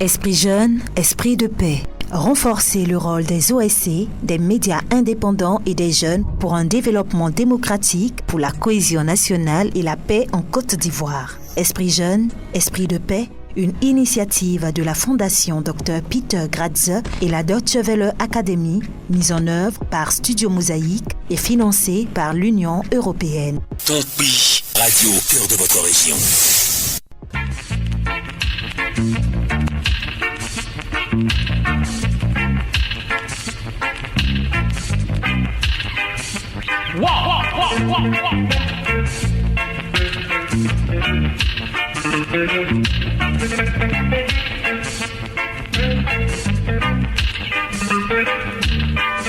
Esprit jeune, esprit de paix. Renforcer le rôle des OSC, des médias indépendants et des jeunes pour un développement démocratique, pour la cohésion nationale et la paix en Côte d'Ivoire. Esprit jeune, esprit de paix, une initiative de la Fondation Dr Peter Gratze et la Deutsche Welle Academy, mise en œuvre par Studio Mosaïque et financée par l'Union européenne. Tonkpi, radio au cœur de votre région.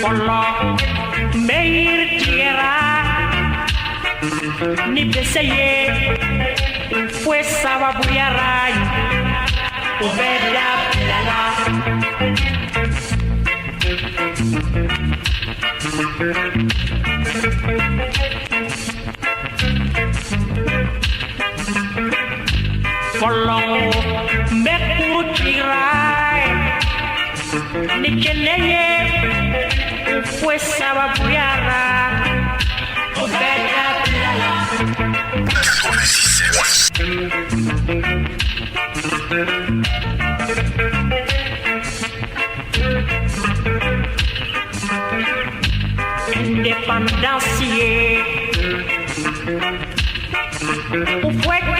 Wallah, meir tierra, ni beseye, pues sababu yarai, ubeda pilala. Follow mekuru tirai, ni keneye, pues sababu yara, ubeda pilala. 86.6. Independancier, o fue que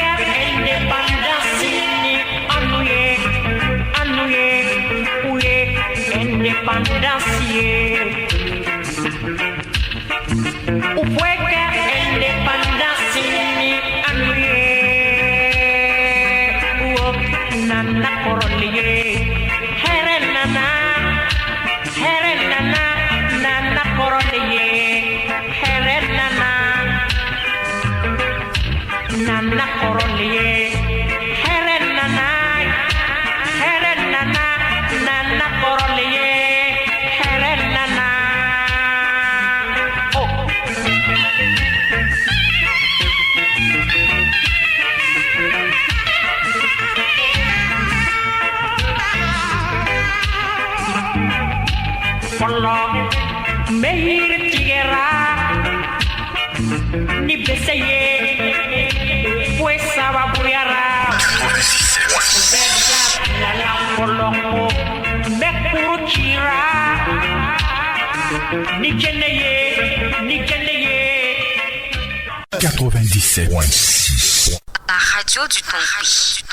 independancier, anuye, uye, independancier, o fue que independancier, anuye, nana corolier, herenana, nana corolier, herenana, nana corolier, herenana, nana corolier, herenana. Oh. Follow meir tierra, ni beseye, pues sababu yara. La follow mekuru tira, ni keneye. 97.6. La radio du Tonkpi.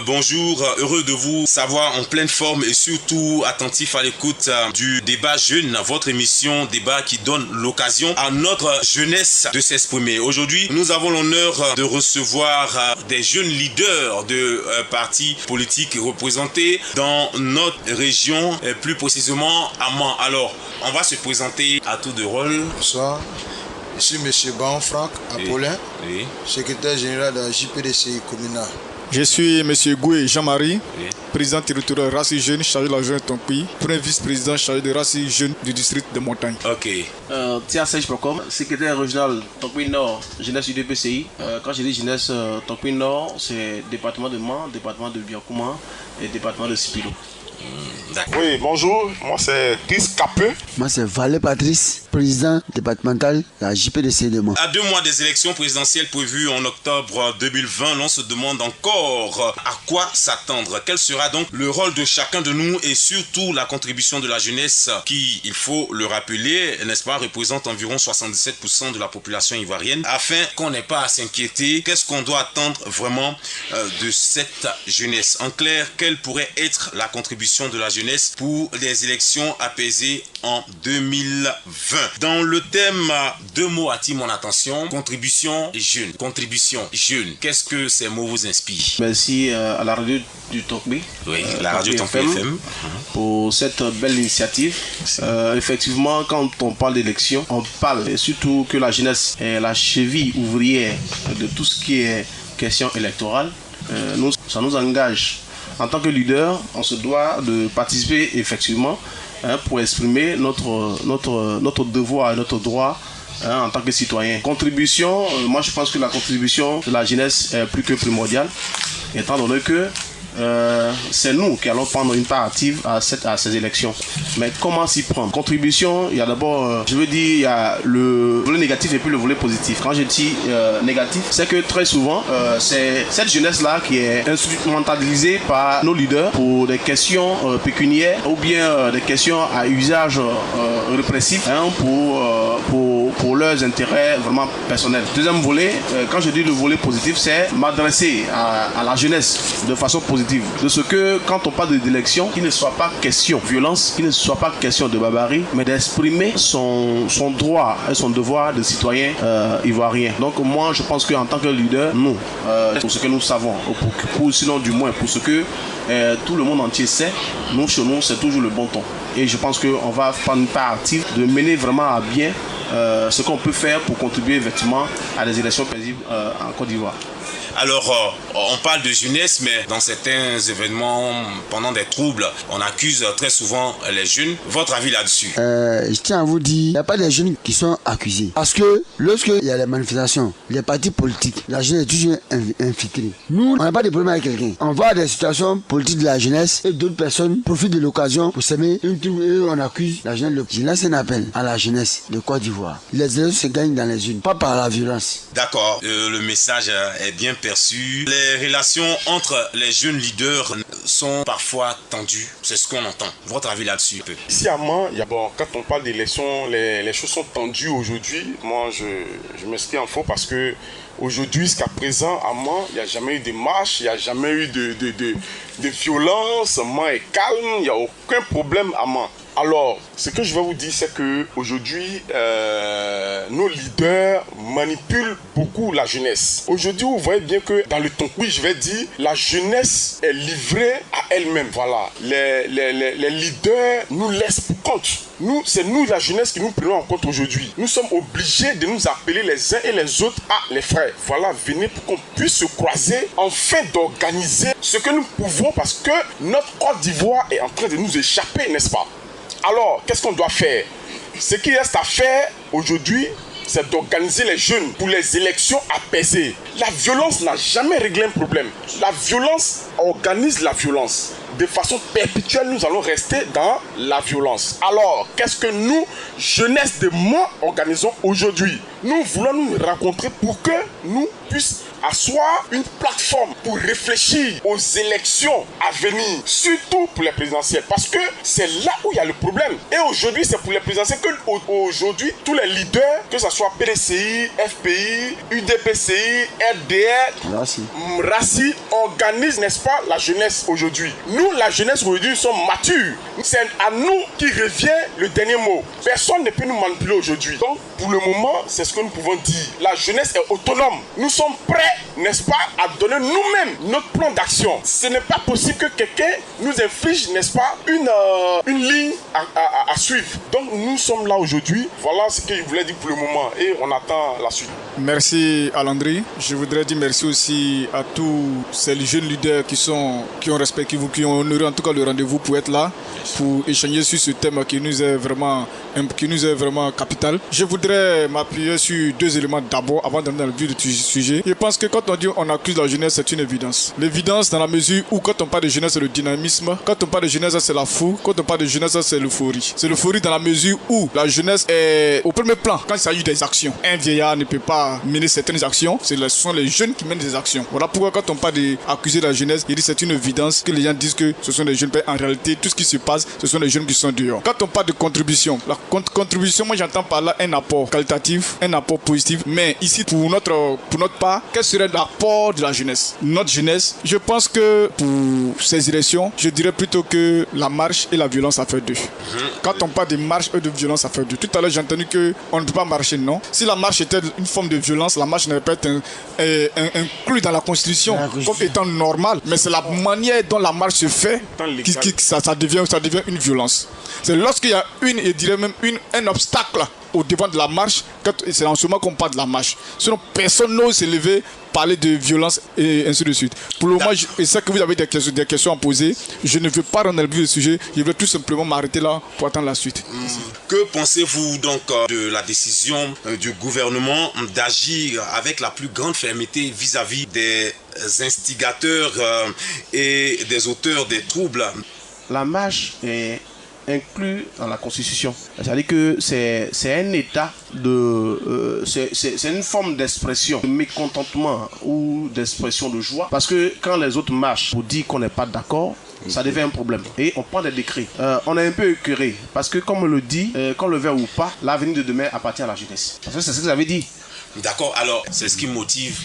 Bonjour, heureux de vous savoir en pleine forme et surtout attentif à l'écoute du débat jeune, votre émission débat qui donne l'occasion à notre jeunesse de s'exprimer. Aujourd'hui, nous avons l'honneur de recevoir des jeunes leaders de partis politiques représentés dans notre région, plus précisément à Mans. Alors, on va se présenter à tour de rôle. Bonsoir. Je suis M. Baon Franck Apollin, secrétaire général de la JPDC communale. Je suis M. Goué Jean-Marie, président territorial Raci Jeune, chargé de la jeune Tonkpi, premier vice-président chargé de Raci Jeune du district de Montagne. Ok. Tia Serge Procom, secrétaire régional Tonkpi Nord, jeunesse UDPCI. Quand je dis jeunesse Tonkpi Nord, c'est département de Mans, département de Biancouma et département de Sipilo. Oui, bonjour, moi c'est Chris Capeux. Moi c'est Valé Patrice, président départemental de la JPDC de Mans. À 2 mois des élections présidentielles prévues en octobre 2020, l'on se demande encore à quoi s'attendre. Quel sera donc le rôle de chacun de nous et surtout la contribution de la jeunesse qui, il faut le rappeler, n'est-ce pas, représente environ 77% de la population ivoirienne. Afin qu'on n'ait pas à s'inquiéter, qu'est-ce qu'on doit attendre vraiment de cette jeunesse? En clair, quelle pourrait être la contribution de la jeunesse pour les élections apaisées en 2020. Dans le thème, 2 mots attirent mon attention: contribution jeune. Contribution jeune. Qu'est-ce que ces mots vous inspirent? Merci à la radio du Tonkpi. Oui, la radio Tonkpi FM. Pour cette belle initiative. Effectivement, quand on parle d'élection, on parle et surtout que la jeunesse est la cheville ouvrière de tout ce qui est question électorale. Ça nous engage. En tant que leader, on se doit de participer effectivement pour exprimer notre devoir et notre droit en tant que citoyen. Contribution, moi je pense que la contribution de la jeunesse est plus que primordiale, étant donné que c'est nous qui allons prendre une part active à ces élections. Mais comment s'y prendre? Contribution, il y a d'abord, je veux dire, il y a le volet négatif et puis le volet positif. Quand je dis négatif, c'est que très souvent, c'est cette jeunesse-là qui est instrumentalisée par nos leaders pour des questions pécuniaires ou bien des questions à usage répressif pour leurs intérêts vraiment personnels. Deuxième volet, quand je dis le volet positif, c'est m'adresser à la jeunesse de façon positive. De ce que quand on parle d'élection, qu'il ne soit pas question de violence, qu'il ne soit pas question de barbarie, mais d'exprimer son droit et son devoir de citoyen ivoirien. Donc moi, je pense qu'en tant que leader, nous, pour ce que nous savons, sinon du moins pour ce que tout le monde entier sait, nous, chez nous, c'est toujours le bon ton. Et je pense qu'on va prendre une part active de mener vraiment à bien ce qu'on peut faire pour contribuer effectivement à des élections paisibles en Côte d'Ivoire. Alors, on parle de jeunesse, mais dans certains événements, pendant des troubles, on accuse très souvent les jeunes. Votre avis là-dessus? Je tiens à vous dire, il n'y a pas des jeunes qui sont accusés. Parce que lorsqu'il y a les manifestations, les partis politiques, la jeunesse est toujours infiltrée. Nous, on n'a pas de problème avec quelqu'un. On voit des situations politiques de la jeunesse et d'autres personnes profitent de l'occasion pour s'aimer une troupe et on accuse la jeunesse. Je lance un appel à la jeunesse de Côte d'Ivoire. Les élections se gagnent dans les urnes, pas par la violence. D'accord, le message est bien perçu. Les relations entre les jeunes leaders sont parfois tendues. C'est ce qu'on entend. Votre avis là-dessus? Ici à Mans, quand on parle d'élections, les choses sont tendues aujourd'hui. Moi, je m'inscris en faux parce que aujourd'hui, jusqu'à présent, à Mans, il n'y a jamais eu de marche, il n'y a jamais eu de violence. Mans est calme, il n'y a aucun problème à Mans. Alors, ce que je vais vous dire, c'est que aujourd'hui, nos leaders manipulent beaucoup la jeunesse. Aujourd'hui, vous voyez bien que dans le Tonkpi, je vais dire, la jeunesse est livrée à elle-même. Voilà, les leaders nous laissent pour compte. C'est nous, la jeunesse, qui nous prenons en compte aujourd'hui. Nous sommes obligés de nous appeler les uns et les autres à les frères. Voilà, venez pour qu'on puisse se croiser afin d'organiser ce que nous pouvons parce que notre Côte d'Ivoire est en train de nous échapper, n'est-ce pas? Alors, qu'est-ce qu'on doit faire? Ce qui reste à faire aujourd'hui, c'est d'organiser les jeunes pour les élections apaisées. La violence n'a jamais réglé un problème. La violence organise la violence. De façon perpétuelle, nous allons rester dans la violence. Alors, qu'est-ce que nous, jeunesse de Mans, organisons aujourd'hui? Nous voulons nous rencontrer pour que nous puissions asseoir une plateforme pour réfléchir aux élections à venir, surtout pour les présidentielles, parce que c'est là où il y a le problème. Et aujourd'hui, c'est pour les présidentielles que aujourd'hui, tous les leaders, que ce soit PDCI, FPI, UDPCI, RDR, RACI, organisent, n'est-ce pas, la jeunesse aujourd'hui. Nous, la jeunesse aujourd'hui, sommes matures. C'est à nous qui revient le dernier mot. Personne ne peut nous manipuler aujourd'hui. Donc, pour le moment, c'est ce que nous pouvons dire. La jeunesse est autonome. Nous sommes prêts, n'est-ce pas, à donner nous-mêmes notre plan d'action. Ce n'est pas possible que quelqu'un nous inflige, n'est-ce pas, une ligne à suivre. Donc, nous sommes là aujourd'hui. Voilà ce que je voulais dire pour le moment. Et on attend la suite. Merci à Landry. Je voudrais dire merci aussi à tous ces jeunes leaders qui ont respecté vous, qui ont honoré en tout cas le rendez-vous pour être là, pour échanger sur ce thème qui nous est vraiment capital. Je voudrais m'appuyer sur deux éléments d'abord avant d'entrer dans le vif du sujet. Je pense que quand on dit on accuse la jeunesse, c'est une évidence. L'évidence dans la mesure où quand on parle de jeunesse, c'est le dynamisme. Quand on parle de jeunesse, c'est la foule. Quand on parle de jeunesse, c'est l'euphorie. C'est l'euphorie dans la mesure où la jeunesse est au premier plan quand il s'agit des actions. Un vieillard ne peut pas mener certaines actions. Ce sont les jeunes qui mènent des actions. Voilà pourquoi quand on parle d'accuser la jeunesse, il dit c'est une évidence que les gens disent que ce sont les jeunes. En réalité, tout ce qui se passe, ce sont les jeunes qui sont dehors. Quand on parle de contribution, la contribution, moi j'entends par là un apport qualitatif, un apport positif. Mais ici, pour notre part, quel serait l'apport de la jeunesse? Notre jeunesse, je pense que pour ces élections, je dirais plutôt que la marche et la violence, ça fait deux. Quand on parle de marche et de violence, ça fait deux. Tout à l'heure, j'ai entendu qu'on ne peut pas marcher, non. Si la marche était une forme de violence, la marche n'aurait pas été inclue dans la Constitution comme étant normale. Mais c'est la manière dont la marche se fait ça devient une violence. C'est lorsqu'il y a je dirais même un obstacle au devant de la marche, c'est en ce moment qu'on parle de la marche. Sinon, personne n'ose se lever, parler de violence et ainsi de suite. Pour le moment, et ça que vous avez des questions à poser, je ne veux pas rendre le vif du sujet, je vais tout simplement m'arrêter là pour attendre la suite. Que pensez-vous donc de la décision du gouvernement d'agir avec la plus grande fermeté vis-à-vis des instigateurs et des auteurs des troubles? La marche est inclus dans la Constitution. C'est-à-dire que c'est un état de... c'est une forme d'expression de mécontentement ou d'expression de joie. Parce que quand les autres marchent pour dire qu'on n'est pas d'accord, ça devient un problème. Et on prend des décrets. On est un peu écœuré. Parce que comme on le dit, qu'on le veuille ou pas, l'avenir de demain appartient à la jeunesse. Parce que c'est ce que vous avez dit. D'accord. Alors, c'est ce qui motive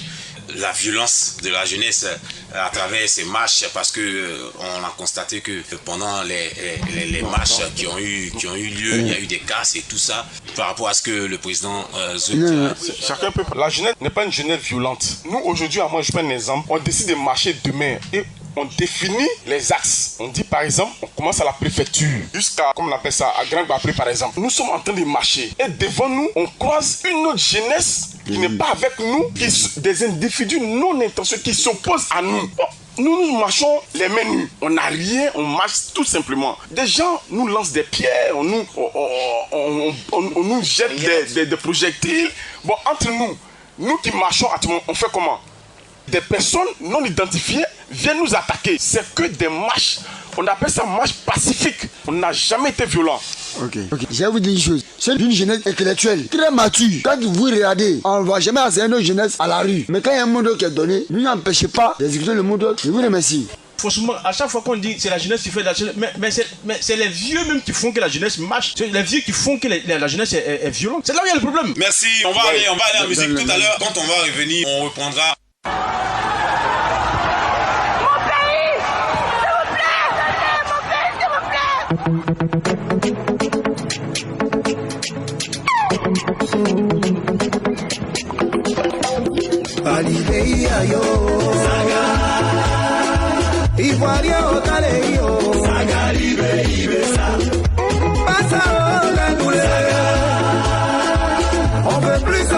la violence de la jeunesse à travers ces marches, parce que on a constaté que pendant les marches qui ont eu lieu, il y a eu des casses et tout ça par rapport à ce que le président chacun peut. La jeunesse n'est pas une jeunesse violente. Nous aujourd'hui, moi je prends un exemple, on décide de marcher demain et on définit les axes. On dit par exemple, on commence à la préfecture jusqu'à, comme on appelle ça, à Grand-Bapré par exemple. Nous sommes en train de marcher et devant nous, on croise une autre jeunesse qui n'est pas avec nous, des individus non intentionnels qui s'opposent à nous. Nous marchons les mains nues. On n'a rien, on marche tout simplement. Des gens nous lancent des pierres, on nous jette des projectiles. Bon, entre nous qui marchons, on fait comment? Des personnes non identifiées viennent nous attaquer. C'est que des marches. On appelle ça marche pacifique. On n'a jamais été violent. Ok. Je vais vous dire une chose. C'est une jeunesse intellectuelle, très mature. Quand vous regardez, on ne va jamais assigner notre jeunesse à la rue. Mais quand il y a un mot qui est donné, nous n'empêchez pas d'exécuter le mot d'ordre. Je vous remercie. Franchement, à chaque fois qu'on dit c'est la jeunesse qui fait la jeunesse, mais c'est les vieux même qui font que la jeunesse marche. C'est les vieux qui font que la jeunesse est violente. C'est là où il y a le problème. Merci. On va aller en musique tout à l'heure. Quand on va revenir, on reprendra. Alibeia yo Saga Ivoirien au Taléo Saga Libesa Passa au Dendoulé On veut plus au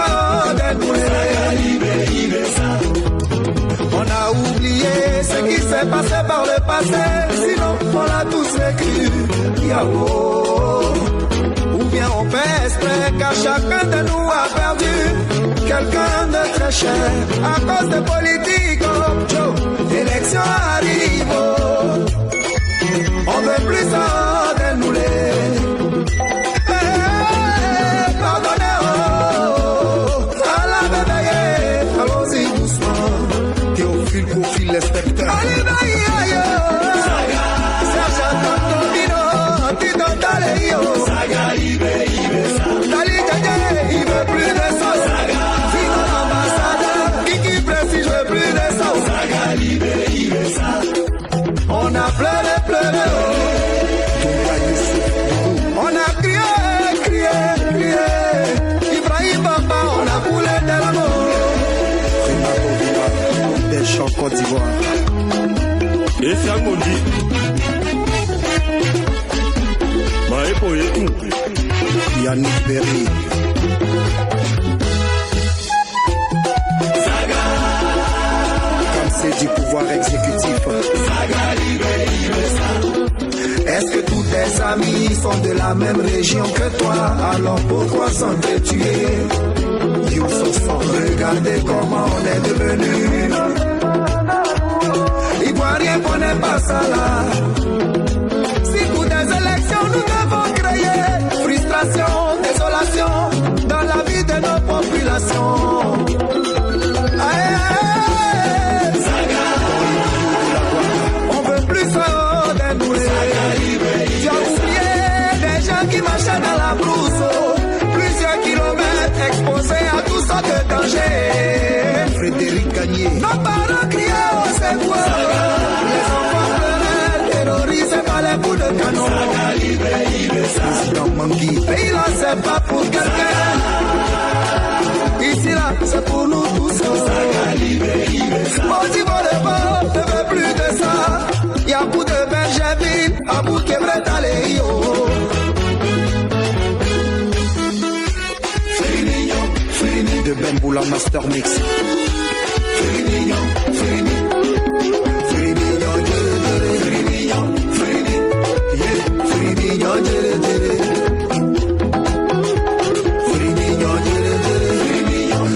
Dendoulé Saga Libesa On a oublié ce qui s'est passé par le passé. Sinon on l'a tous vécu Yao. Ou bien on fait exprès car chacun de nous a perdu quelqu'un de très cher à cause de politique. L'élection arrive, on veut plus en dénouler. Pardonnez, à la bébé, allons-y doucement. Théophile, profil, l'inspecteur. Sergent Tantobino, Tito Taléo. Saga, Dali Djadje, il veut plus de sauce. Sinon l'ambassadeur, Kiki Prestige veut plus de sauce. Saga, on a pleuré, on a crié. Ibrahim Bamba, on a coulé de l'amour. Des chants Côte d'Ivoire. Et ça qu'on dit. Yannick Berry. Saga. Comme c'est du pouvoir exécutif. Est-ce que tous tes amis sont de la même région que toi? Alors pourquoi sont te tuer? Regardez comment on est devenu. Ivoirien, on n'est pas ça là. Si pour des élections nous devons créer frustration, désolation dans la vie de nos populations. On veut plus d'endouler. Tu as oublié des gens qui marchaient dans la brousse, plusieurs kilomètres exposés à toutes sortes de dangers. Frédéric Gagné. Nos parents criaient au secours. Les enfants pleuraient, terrorisés par les coups de canon. Pays là, c'est pas pour quelqu'un. Ici là, c'est pour nous tous. Maudit voleur, ne veut plus de ça. Y'a beaucoup de Benjamin, à bout qui est prêt à aller. Mboula Master Mix.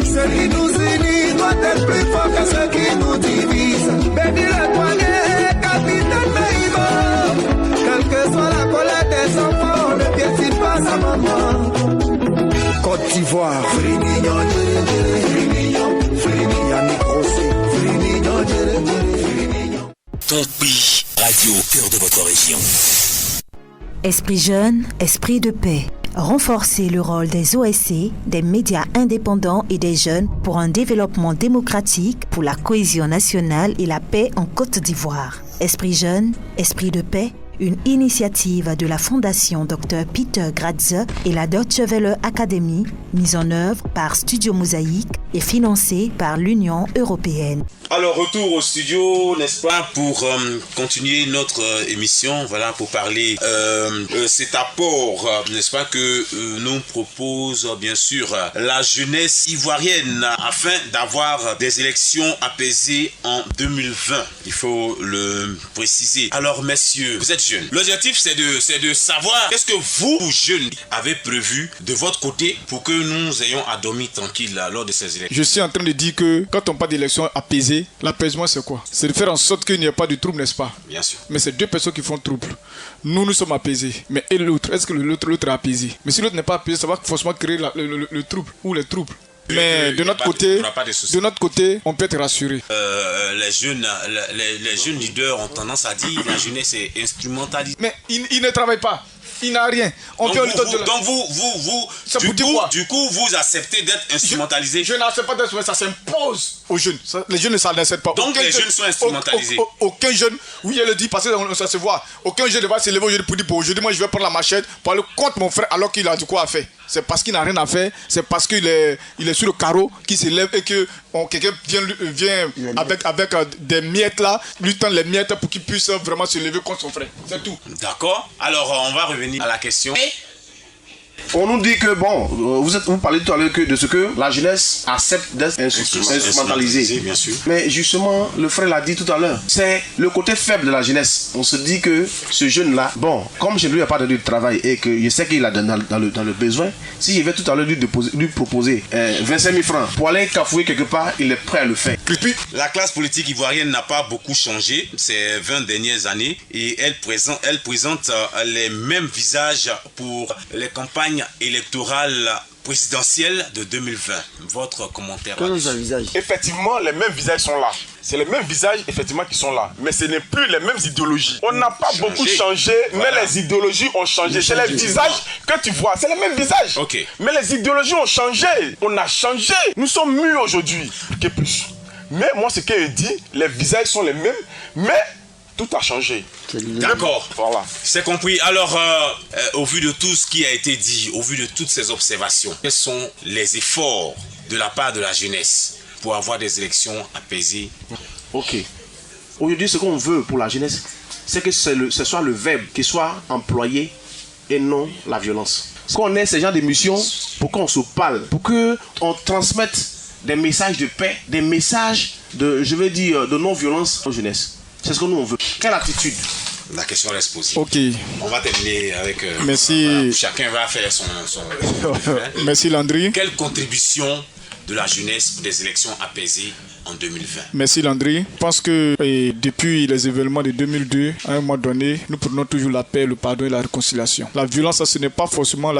Ce qui nous unit doit être plus fort que ce qui nous divise. Béni le poignet, capitaine Maïmo. Quelle que soit la colère des enfants, on ne piétine pas sa maman. Côte d'Ivoire. Yannick Rossi. Ton pays, radio au cœur de votre région. Esprit jeune, esprit de paix. Renforcer le rôle des OSC, des médias indépendants et des jeunes pour un développement démocratique, pour la cohésion nationale et la paix en Côte d'Ivoire. Esprit jeune, esprit de paix, une initiative de la Fondation Dr Peter Gratze et la Deutsche Welle Academy, mise en œuvre par Studio Mosaïque et financée par l'Union européenne. Alors, retour au studio, n'est-ce pas, pour continuer notre émission, voilà, pour parler cet apport, n'est-ce pas, que nous propose, bien sûr, la jeunesse ivoirienne afin d'avoir des élections apaisées en 2020. Il faut le préciser. Alors, messieurs, vous êtes jeunes. L'objectif, c'est de savoir qu'est-ce que vous, jeunes, avez prévu de votre côté pour que nous ayons à dormir tranquille lors de ces élections. Je suis en train de dire que quand on parle d'élections apaisées, l'apaisement c'est quoi? C'est de faire en sorte qu'il n'y ait pas de trouble, n'est-ce pas? Bien sûr. Mais c'est deux personnes qui font trouble. Nous sommes apaisés. Mais et l'autre, est-ce que l'autre est apaisé? Mais si l'autre n'est pas apaisé, ça va forcément créer le trouble ou les troubles. Mais de notre côté, on peut être rassuré. Les jeunes leaders ont tendance à dire que la jeunesse est instrumentalisée. Mais ils ne travaillent pas. Il n'a rien. Du coup, vous acceptez d'être instrumentalisé. Je n'accepte pas d'être instrumentalisé, ça s'impose aux jeunes. Les jeunes ne s'acceptent pas. Donc les jeunes sont instrumentalisés. Aucun jeune, oui, elle le dit, parce que ça se voit. Aucun jeune ne va se lever aujourd'hui pour dire, aujourd'hui, moi je vais prendre la machette pour aller contre mon frère alors qu'il a du quoi à faire. C'est parce qu'il n'a rien à faire, c'est parce qu'il est sur le carreau qu'il se lève et que quelqu'un vient avec des miettes là, lui tend les miettes pour qu'il puisse vraiment se lever contre son frère. C'est tout. D'accord. Alors, on va revenir à la question. On nous dit que, bon, vous parlez tout à l'heure de ce que la jeunesse accepte d'être instrumentalisée. Bien sûr. Mais justement, le frère l'a dit tout à l'heure, c'est le côté faible de la jeunesse. On se dit que ce jeune-là, bon, comme je ne lui ai pas donné de travail et que je sais qu'il a dans le besoin, si je vais tout à l'heure lui proposer 25 000 francs pour aller cafouiller quelque part, il est prêt à le faire. La classe politique ivoirienne n'a pas beaucoup changé ces 20 dernières années et elle présente les mêmes visages pour les campagnes électorale présidentielle de 2020. Votre commentaire? Effectivement, les mêmes visages sont là. C'est les mêmes visages, effectivement, qui sont là. Mais ce n'est plus les mêmes idéologies. On n'a pas beaucoup changé, mais les idéologies ont changé. C'est les visages que tu vois. C'est les mêmes visages. Okay. Mais les idéologies ont changé. On a changé. Nous sommes mieux aujourd'hui que plus. Mais moi, ce que je dis, les visages sont les mêmes, mais tout a changé. D'accord. Voilà. C'est compris. Alors, au vu de tout ce qui a été dit, au vu de toutes ces observations, quels sont les efforts de la part de la jeunesse pour avoir des élections apaisées? Ok. Aujourd'hui, ce qu'on veut pour la jeunesse, c'est que ce soit le verbe qui soit employé et non la violence. Qu'on ait ce genre d'émissions pour qu'on se parle, pour qu'on transmette des messages de paix, des messages de non-violence aux jeunesse. C'est ce que nous on veut. Quelle attitude? La question reste posée. Ok. On va terminer avec... Merci. Voilà, chacun va faire son Merci Landry. Quelle contribution de la jeunesse pour des élections apaisées en 2020? Merci Landry. Je pense que depuis les événements de 2002, à un moment donné, nous prenons toujours la paix, le pardon et la réconciliation. La violence, la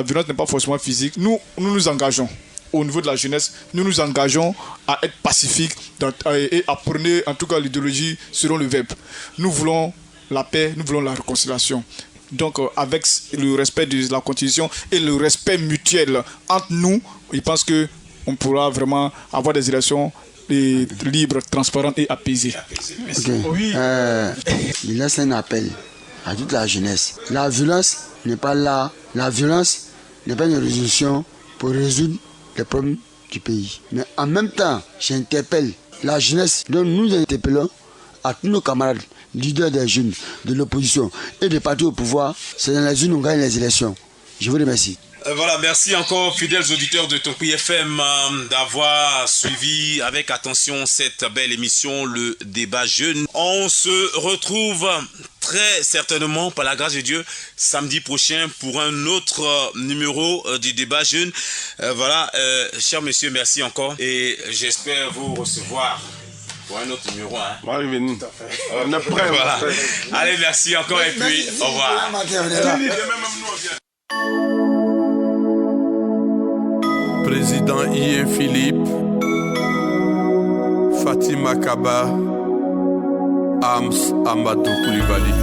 violence n'est pas forcément physique. Nous nous engageons. Au niveau de la jeunesse, nous nous engageons à être pacifiques et à prôner en tout cas l'idéologie selon le verbe. Nous voulons la paix, nous voulons la réconciliation. Donc avec le respect de la Constitution et le respect mutuel entre nous, je pense qu'on pourra vraiment avoir des élections libres, transparentes et apaisées. Okay. Oui. Il laisse un appel à toute la jeunesse. La violence n'est pas là. La violence n'est pas une résolution pour résoudre les problèmes du pays. Mais en même temps, j'interpelle la jeunesse, dont nous interpellons à tous nos camarades, leaders des jeunes, de l'opposition et des partis au pouvoir. C'est dans les unes où on gagne les élections. Je vous remercie. Voilà, merci encore fidèles auditeurs de Topi FM d'avoir suivi avec attention cette belle émission, le débat jeune. On se retrouve très certainement, par la grâce de Dieu, samedi prochain pour un autre numéro du débat jeune. Voilà, chers messieurs, merci encore et j'espère vous recevoir pour un autre numéro. Hein. On va arriver, nous. On est prêts. Voilà. Allez, merci encore et puis au revoir. Président Ian Philippe, Fatima Kaba, Ams Amadou Koulibaly,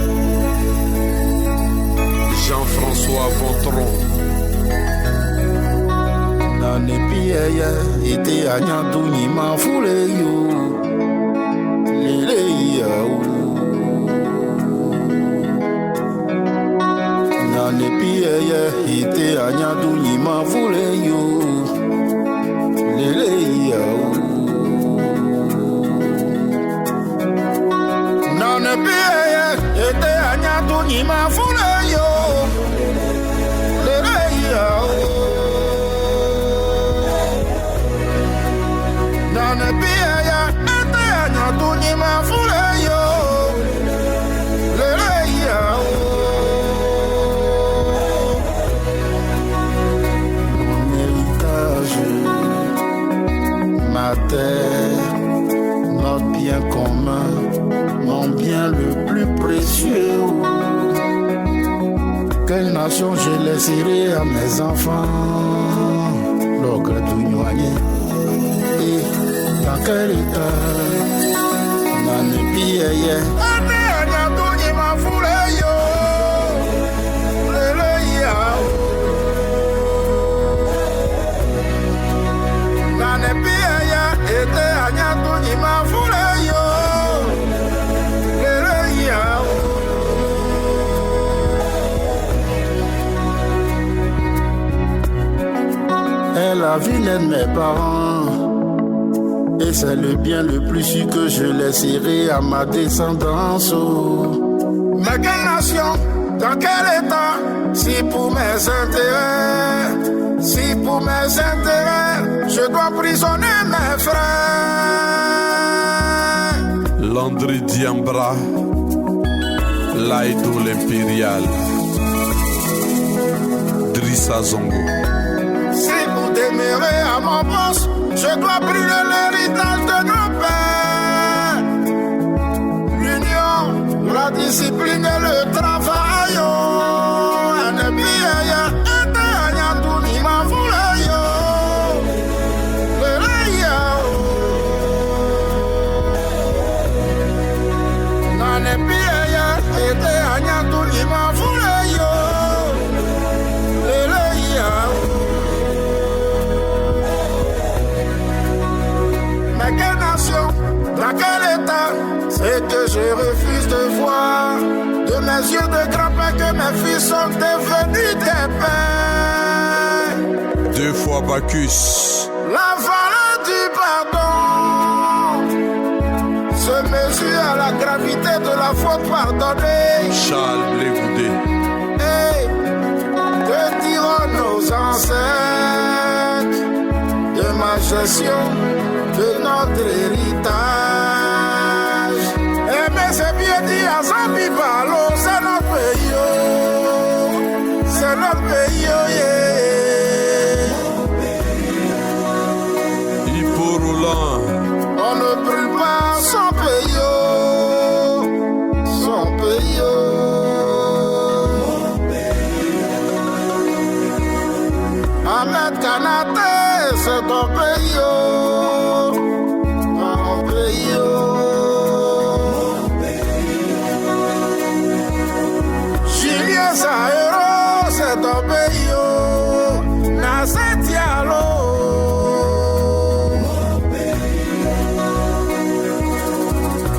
Jean-François Vontron. Nane pieye ete anyadu ni mafule yo lele yaou. Nane pieye ete anyadu ni mafule yo lele yaou. Nane pieye ete anyadu ni mafule yo lele yaou. Nane pieye ete anyadu ni mafule yo lele yaou. Ma terre, notre bien commun, mon bien le plus précieux. Quelle nation je laisserai à mes enfants? L'ogre d'Ougnoigné. Et dans quel état? Nane pieye. Ate anyadougne ma foule yo. Lele yao. Nane pieye. Ete anyadougne ma foule yo. Lele yao. Et la vie de mes parents. Et c'est le bien le plus sûr que je laisserai à ma descendance. Mais quelle nation, dans quel état? Si pour mes intérêts, si pour mes intérêts, je dois prisonner mes frères. Landry Diambra, Laïdo l'Impérial, Drissa Zongo. Si vous demeurez à mon poste, je dois brûler l'héritage de nos pères. L'union, la discipline et le travail. Un pieye, ete anyadu ni mafule yo. Lele yao. Nane pieye, ete anyadu ni mafule yo. Lele yao. Mais quelle nation, dans quel état? C'est que je refuse de voir de mes yeux de grand-père que mes fils sont devenus des pères. 2 fois Bacchus. La valeur du pardon se mesure à la gravité de la faute pardonnée. Charles Blégoudé. Hey, que diront nos ancêtres de ma gestion, de notre héritage? Eh mais c'est bien dit à Zambi Balo, c'est notre pays, oh. C'est notre pays, oh, yeah. Hippo Roland. On ne brûle pas son pays, oh. Son pays, oh. Ahmed Kanate, c'est ton pays, oh. Mon pays, oh. Julien Zahero, c'est ton pays, oh. Nasser Diallo.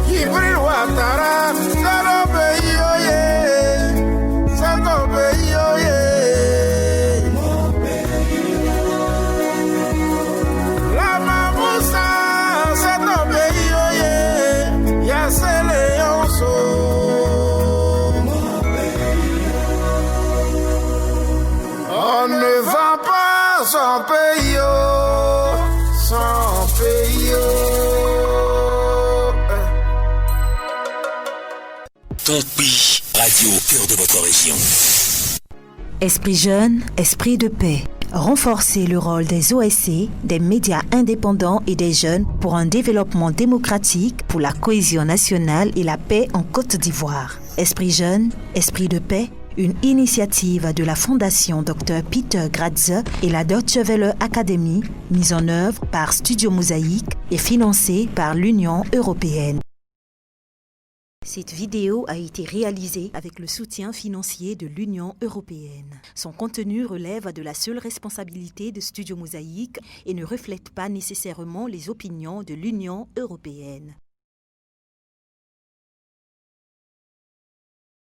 Ibril Ouattara, c'est ton pays, oh, yeah. C'est ton pays, oh, yeah. La maman Radio au cœur de votre région. Esprit jeune, esprit de paix. Renforcer le rôle des OSC, des médias indépendants et des jeunes pour un développement démocratique, pour la cohésion nationale et la paix en Côte d'Ivoire. Esprit jeune, esprit de paix, une initiative de la Fondation Dr Peter Gratze et la Deutsche Welle Academy, mise en œuvre par Studio Mosaïque et financée par l'Union européenne. Cette vidéo a été réalisée avec le soutien financier de l'Union européenne. Son contenu relève de la seule responsabilité de Studio Mosaïque et ne reflète pas nécessairement les opinions de l'Union européenne.